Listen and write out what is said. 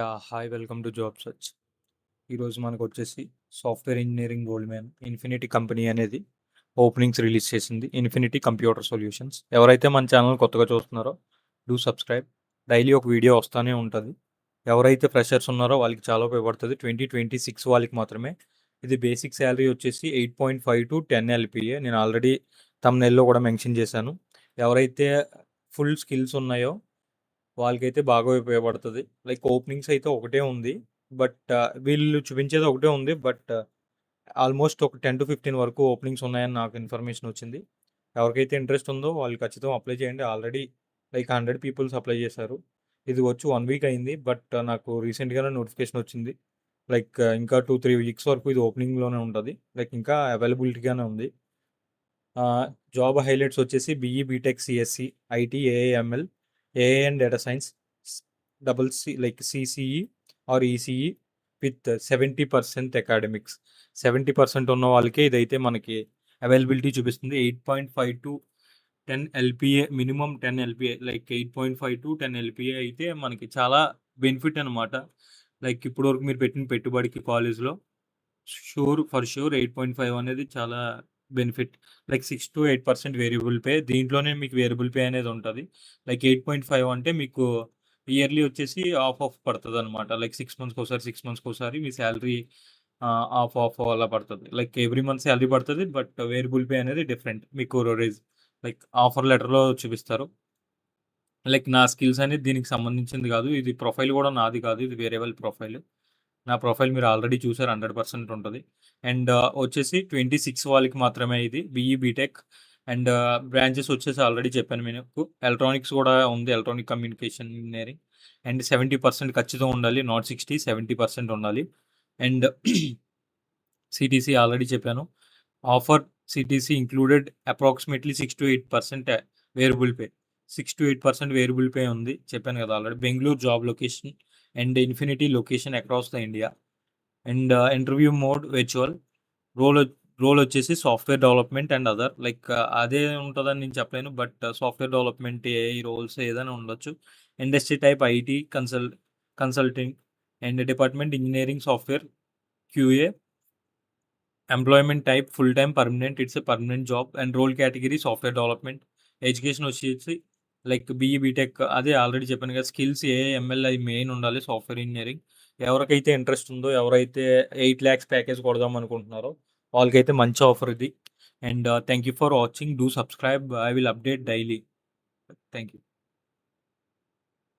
Hi welcome to job search. ఈరోజు మనకొచ్చేసి software engineering Goldman infinity company అనేది openings release చేసింది. Infinity computer solutions. ఎవరైతే మన ఛానల్ కొత్తగా చూస్తున్నారో డూ సబ్స్క్రైబ్. డైలీ ఒక వీడియో వస్తానే ఉంటది. ఎవరైతే ఫ్రెషర్స్ ఉన్నారో వాళ్ళకి చాలా ఉపయోగపడుతది. 2026 వాళ్ళకి మాత్రమే. ఇది బేసిక్ సాలరీ వచ్చేసి 8.5 టు 10 ఎల్‌పీఏ. నేను ఆల్రెడీ థంబ్‌నెయిల్‌లో కూడా మెన్షన్ చేశాను. ఎవరైతే ఫుల్ స్కిల్స్ ఉన్నాయో వాళ్ళకైతే బాగా ఉపయోగపడుతది. లైక్ ఓపెనింగ్స్ అయితే ఒకటే ఉంది. బట్ వీళ్ళు చూపించేది ఒకటే ఉంది. బట్ ఆల్మోస్ట్ ఒక 10-15 వరకు ఓపెనింగ్స్ ఉన్నాయని నాకు ఇన్ఫర్మేషన్ వచ్చింది. ఎవరికైతే ఇంట్రెస్ట్ ఉందో వాళ్ళు ఖచ్చితంగా అప్లై చేయండి. ఆల్రెడీ లైక్ 100 పీపుల్స్ అప్లై చేశారు. ఇది వచ్చి 1 వీక్ అయింది. బట్ నాకు రీసెంట్‌గానే నోటిఫికేషన్ వచ్చింది. లైక్ ఇంకా 2-3 వీక్స్ వరకు ఇది ఓపెనింగ్‌లోనే ఉంటది. లైక్ ఇంకా అవైలబిలిటీగానే ఉంది. జాబ్ హైలైట్స్ వచ్చేసి BE, BTech, CSC, IT, AIML, AI and data science, double C like CCE or ECE with 70% academics. 70% ఉన్న వాళ్ళకే ఇదైతే మనకి అవైలబిలిటీ చూపిస్తుంది. 8.5-10 LPA, minimum 10 LPA, like 8.5-10 LPA అయితే మనకి చాలా బెనిఫిట్ అనమాట. లైక్ ఇప్పటివరకు మీరు పెట్టిన పెట్టుబడికి కాలేజ్‌లో ఫర్ ష్యూర్ 8.5 అనేది చాలా బెనిఫిట్. Like 6-8% variable pay. దీంట్లోనే మీకు వేరియబుల్ పే అనేది ఉంటది. లైక్ 8.5 అంటే మీకు ఇయర్లీ వచ్చేసి ఆఫ్ పడతదనమాట. లైక్ 6 మంత్స్‌కోసారి, 6 మంత్స్‌కోసారి మీ సాలరీ ఆఫ్ అలా పడతది. లైక్ ఎవ్రీ మంత్ సాలరీ పడతది. బట్ వేరియబుల్ పే అనేది డిఫరెంట్. మీకు లైక్ ఆఫర్ లెటర్‌లో చూపిస్తారు. లైక్ నా స్కిల్స్ అనేది దీనికి సంబంధించింది కాదు. ఇది ప్రొఫైల్ కూడా నాది కాదు. ఇది వేరే వాళ్ళ ప్రొఫైల్. నా ప్రొఫైల్ మీరు ఆల్రెడీ చూసారు. 100% ఉంటది. అండ్ వచ్చేసి 26 వాళ్ళకి మాత్రమే ఇది. బీఈ, బీటెక్ అండ్ బ్రాంచెస్ వచ్చేసి ఆల్రెడీ చెప్పాను మీకు. ఎలక్ట్రానిక్స్ కూడా ఉంది. Electronic communication engineering. అండ్ 70% ఖచ్చితంగా ఉండాలి. నాట్ 60, 70% ఉండాలి. అండ్ సిటీసీ ఆల్రెడీ చెప్పాను. Offer CTC included approximately 6-8% variable pay. 6-8% variable pay ఉంది. చెప్పాను కదా already. Bengaluru job location and infinity location across the India. And interview mode virtual. Role role వచ్చేసి software development and other. Like అదే ఉంటదని నేను చెప్పలేను. But software development, AI roles ఏదైనా ఉండొచ్చు. Industry type IT consulting and department engineering software QA. Employment type full time permanent. It's a permanent job. And role category software development. Education వచ్చేసి like BE, BTech అదే already చెప్పాను కదా! Skills AI, ML అయి main ఉండాలి software engineering. ఎవరికైతే interest ఉందో, ఎవరైతే 8,00,000 package కొడదాం అనుకుంటున్నారో వాళ్ళకైతే మంచి ఆఫర్ ఇది. And thank you for watching. Do subscribe. I will update daily. Thank you.